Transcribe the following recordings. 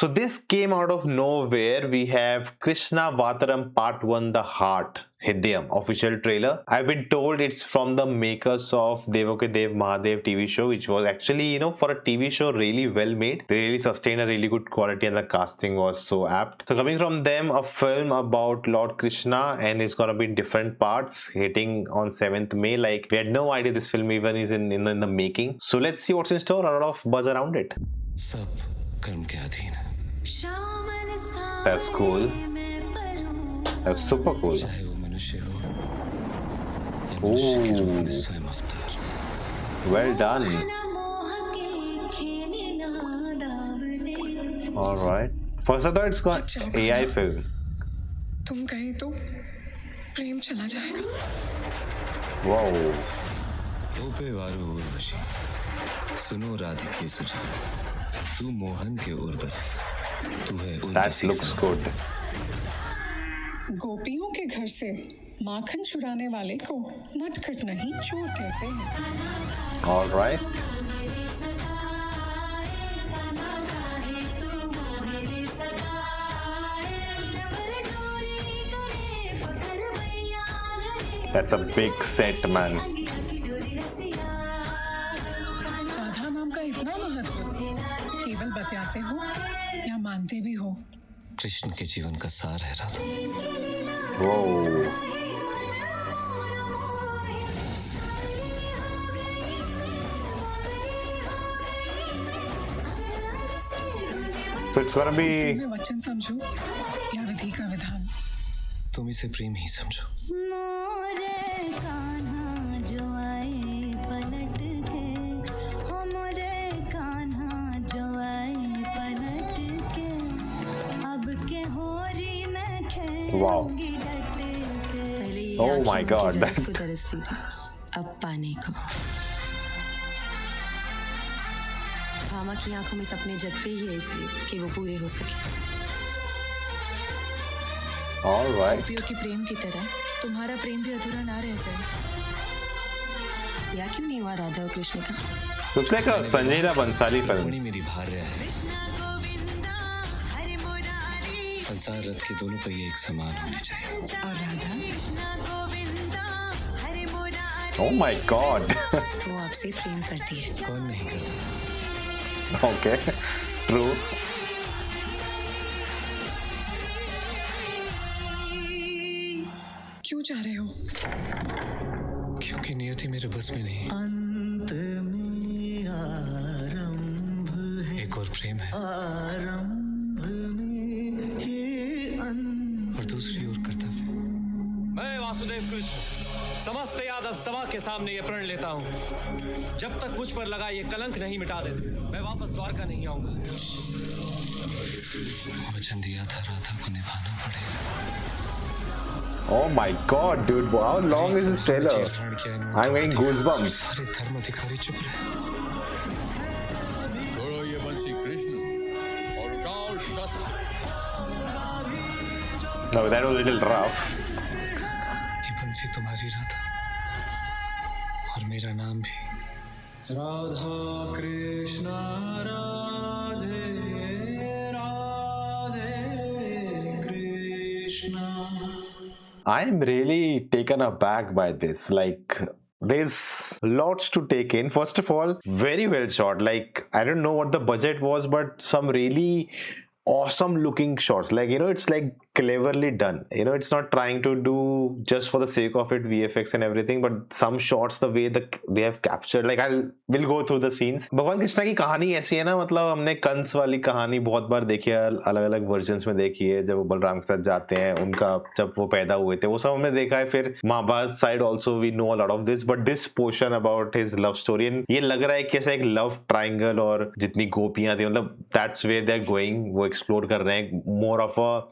So this came out of nowhere. We have Krishna Vataram Part 1 The Heart Hidayam official trailer. I've been told it's from the makers of Devoke Dev Mahadev TV show, which was actually, for a TV show really well made. They really sustained a really good quality and the casting was so apt. So coming from them, a film about Lord Krishna, and it's gonna be in different parts hitting on 7th May. Like, we had no idea this film even is in the making. So let's see what's in store. A lot of buzz around it. सब कर्म के अधीन है। That's cool. That's super cool. चाहे वो मनुष्य हो या मनुष्य के रूप में स्वयं अवतार। Well done. All right. First I thought it's got AI film. तुम कहीं तो प्रेम चला जाएगा। Wow. ओपे वारू उर्वशी, सुनो राधिके सुजान, तू मोहन के उर्वशी, तू है That उर्वशी looks समान। good. गोपियों के घर से माखन चुराने वाले को नटखट नहीं चोर कहते हैं। All right. That's a big set, man. Radha नाम का इतना महत्व केवल बतलाते हो या मानते भी हो? कृष्ण के जीवन का सार है Radha. Whoa. So it's gonna इसे be. मैं वचन समझूं या विधि का विधान? तुम इसे प्रेम ही समझो। मोरे कान्हा जो आए पलट के, हो मोरे कान्हा जो आए पलट के, अब के होरी में Wow. खेलूंगी डट के। पहले ये Oh आँखें my उनकी God, तरस that- को तरसती थी, अब पानी को। भामा की आंखों में सपने जगते ही इसलिए कि वो पूरे हो सके। All right. गोपियों के प्रेम की तरह तुम्हारा प्रेम भी अधूरा ना रह जाए। या क्यों नहीं हुआ राधा और कृष्ण का? Looks like a Sanjay Dah Bansali film. Rukmini मेरी भार्या है। संसार रथ के दोनों पहिए एक समान होने चाहिए। और राधा Oh my God. वो आपसे प्रेम करती है। कौन नहीं करता? Okay. True. क्यों चाह रहे हो? क्योंकि नियति मेरे बस में नहीं। अंत में आरंभ है, एक और प्रेम है आरंभ में ये अंत। और दूसरी ओर कर्तव्य। मैं वासुदेव कृष्ण समस्त यादव सभा के सामने ये प्रण लेता हूँ, जब तक मुझ पर लगा ये कलंक नहीं मिटा देते, मैं वापस द्वारका नहीं आऊंगा। वचन दिया था राधा को निभाना पड़ेगा। Oh my God, dude. How long is this trailer? I'm getting goosebumps. सारे धर्म अधिकारी चुप रहे। छोड़ो ये बंसी कृष्ण और उठाओ शस्त्र। No, that was a little rough. ये बंसी तुम्हारी राधा और मेरा नाम भी। Radha Krishna Radhe Radhe Krishna. I'm really taken aback by this. Like, there's lots to take in. First of all, very well shot. Like, I don't know what the budget was, but some really awesome looking shots. Like, it's like cleverly done. It's not trying to do just for the sake of it, VFX and everything, but some shots, the way they have captured, like we'll go through the scenes. भगवान कृष्णा की कहानी ऐसी है ना, मतलब हमने कंस वाली कहानी बहुत बार देखी है, अलग अलग वर्जन्स में देखी है, जब वो बलराम के साथ जाते हैं, उनका जब वो पैदा हुए थे, वो सब हमने देखा है। फिर Mahabharata side also we know a lot of this, but this portion about his love story, and ये लग रहा है कि ऐसा एक लव ट्राइंगल और जितनी गोपियां थी, मतलब that's where they are going, वो एक्सप्लोर कर रहे हैं। More of a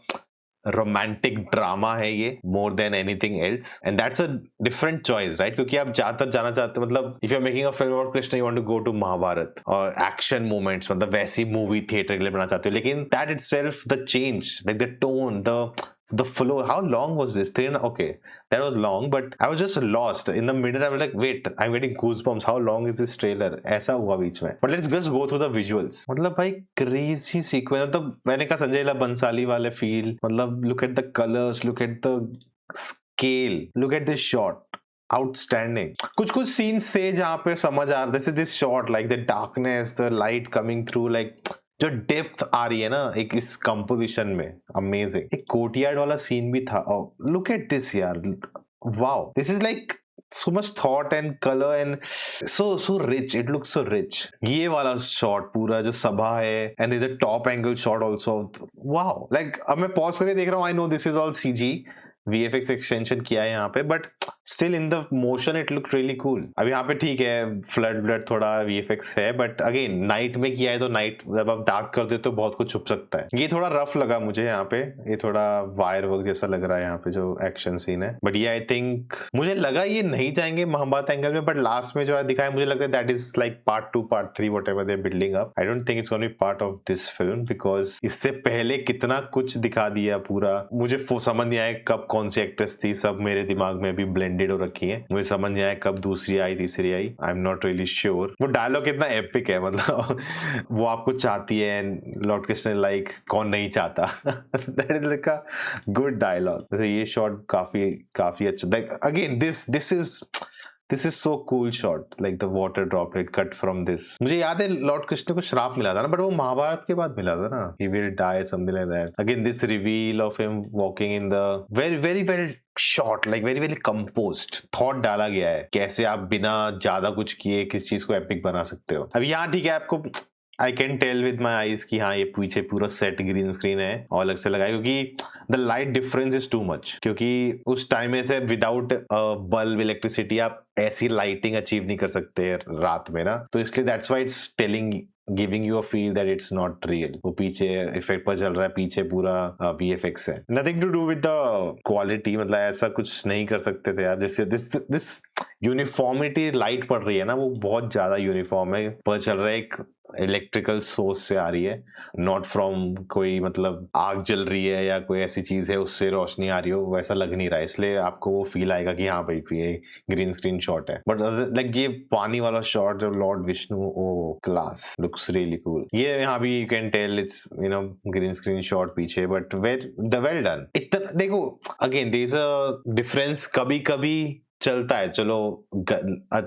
romantic drama है ये, more than anything else, and that's a different choice, right? क्योंकि आप ज्यादातर जाना चाहते हो, मतलब if you are making a film about Krishna, you want to go to Mahabharata और एक्शन मोमेंट्स, मतलब वैसी मूवी थिएटर के लिए बनाना चाहते हो, लेकिन that itself, the change, like the tone, the the flow, how long was this? Okay, that was long, but I was just lost in the middle. I was like, wait, I'm getting goosebumps. How long is this trailer? ऐसा हुआ बीच में. But let's just go through the visuals. मतलब भाई crazy sequence. मतलब मैंने कहा संजय लीला बंसाली वाले feel. मतलब look at the colors, look at the scale, look at this shot. Outstanding. कुछ scenes थे जहाँ पे समझ आ रहा, this shot, like the darkness, the light coming through, like जो डेप्थ आ रही है ना एक इस कंपोजिशन में, अमेजिंग. एक कोर्टयार्ड वाला सीन भी था. लुक एट दिस यार, wow, this is like so much thought and color and so rich. It looks so rich. ये वाला शॉट पूरा जो सभा है, and there's a top angle shot also. wow, like अब मैं पॉज करके देख रहा हूँ. I know this is all CG, VFX extension किया है यहाँ पे, but still in the motion it look really cool. अब यहाँ पे ठीक है फ्लड ब्लड थोड़ा VFX है, बट अगेन नाइट में किया है तो नाइट जब आप डार्क कर दे तो बहुत कुछ छुप सकता है. ये थोड़ा रफ लगा मुझे यहाँ पे, ये थोड़ा वायर वर्क जैसा लग रहा है यहाँ पे जो एक्शन सीन है. बट ये आई थिंक मुझे लगा ये नहीं जाएंगे महाभारत एंगल में, बट लास्ट में जो दिखाया मुझे लगता है that is like part 2 part 3 whatever they are building up. I don't think it's gonna be part of this film, because इससे पहले कितना कुछ दिखा दिया पूरा. मुझे समझ नहीं आया कब कौन सी एक्ट्रेस थी, सब मेरे दिमाग में भी ब्लेंडेड हो रखी है. मुझे समझ नहीं आया कब दूसरी आई तीसरी आई. I am not really sure. वो डायलॉग कितना एपिक है, मतलब वो आपको चाहती है, लॉर्ड कृष्ण लाइक कौन नहीं चाहता. That is like a good dialogue. ये शॉट काफी अच्छा. Again this is so cool shot, like the water droplet cut from this. मुझे याद है लॉर्ड कृष्ण को श्राप मिला था ना, बट वो महाभारत के बाद मिला था ना, he will die something like that. Again this reveal of him walking in the very very very shot, like very very composed. Thought डाला गया है कैसे आप बिना ज्यादा कुछ किए किस चीज को एपिक बना सकते हो. अब यहाँ ठीक है, आपको I can tell with my eyes कि हाँ ये पीछे पूरा सेट ग्रीन स्क्रीन है और अलग से लगा है, क्योंकि the light difference is too much. क्योंकि उस टाइम में से विदाउट बल्ब इलेक्ट्रिसिटी आप ऐसी लाइटिंग अचीव नहीं कर सकते रात में ना, तो इसलिए that's why it's telling giving you a feel that it's not real. वो पीछे इफेक्ट पर चल रहा है, पीछे पूरा VFX है. Nothing to do with the quality, मतलब ऐसा कुछ नहीं कर सकते थे यार. जैसे दिस यूनिफॉर्मिटी लाइट पड़ रही है ना, वो बहुत ज्यादा यूनिफॉर्म है. पर चल रहा है एक इलेक्ट्रिकल सोर्स से आ रही है, नॉट फ्रॉम कोई मतलब आग जल रही है या कोई ऐसी चीज है उससे रोशनी आ रही हो, वैसा लग नहीं रहा है. इसलिए आपको वो फील आएगा कि हाँ भाई ये ग्रीन स्क्रीन शॉट है. बट लाइक ये पानी वाला शॉट जो Lord Vishnu, oh class, looks really cool. ये यहाँ भी you can tell it's green screen shot पीछे, बट वेल डन. इतना देखो, again there is a difference. कभी कभी चलता है, चलो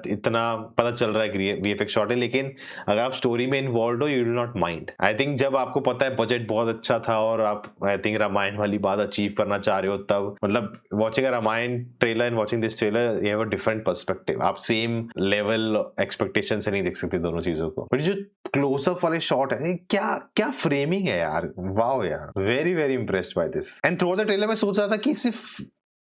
इतना पता चल रहा है कि VFX शॉट है, लेकिन अगर आप स्टोरी में इन्वॉल्व हो you will not mind. I think जब आपको पता है बजट बहुत अच्छा था और आप आई थिंक रामायण वाली बात अचीव करना चाह रहे हो, तब मतलब watching a Ramayana trailer and watching this trailer you have a different perspective. आप सेम लेवल एक्सपेक्टेशन से नहीं देख सकते दोनों चीजों को. बट जो क्लोजअप वाले शॉट है, क्या फ्रेमिंग है यार. वाओ यार, very very impressed by this. And through the trailer मैं सोच रहा था कि सिर्फ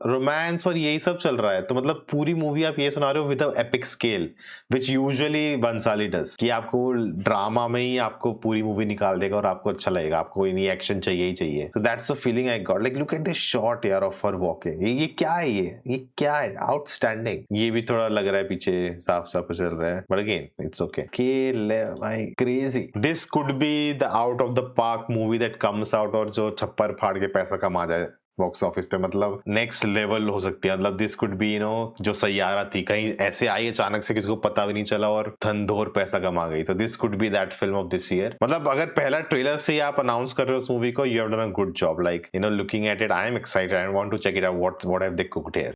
रोमांस और यही सब चल रहा है, तो मतलब पूरी मूवी आप ये सुना रहे हो with epic scale, which usually Bhansali does, कि आपको ड्रामा में ही आपको पूरी मूवी निकाल देगा और आपको अच्छा लगेगा, आपको कोई नहीं एक्शन चाहिए ही चाहिए. So that's the feeling I got. Like look at this shot यार ऑफ हर वॉकिंग. ये क्या है, ये क्या है, आउटस्टैंडिंग. ये भी थोड़ा लग रहा है पीछे साफ साफ चल रहा है, but again it's okay. Crazy. This could be the out of the park movie that comes out, और जो छप्पर फाड़ के पैसा कमा जाए बॉक्स ऑफिस पे, मतलब नेक्स्ट लेवल हो सकती है. मतलब दिस कुड बी जो सैयारा थी, कहीं ऐसे आई अचानक से, किसी को पता भी नहीं चला और धनधोर पैसा कमा गई. तो this could be that film of this year. मतलब अगर पहला ट्रेलर से ही आप अनाउंस कर रहे हो उस मूवी को, you have done a good job. Like looking at it I am excited. I want to check it out what have they cooked here.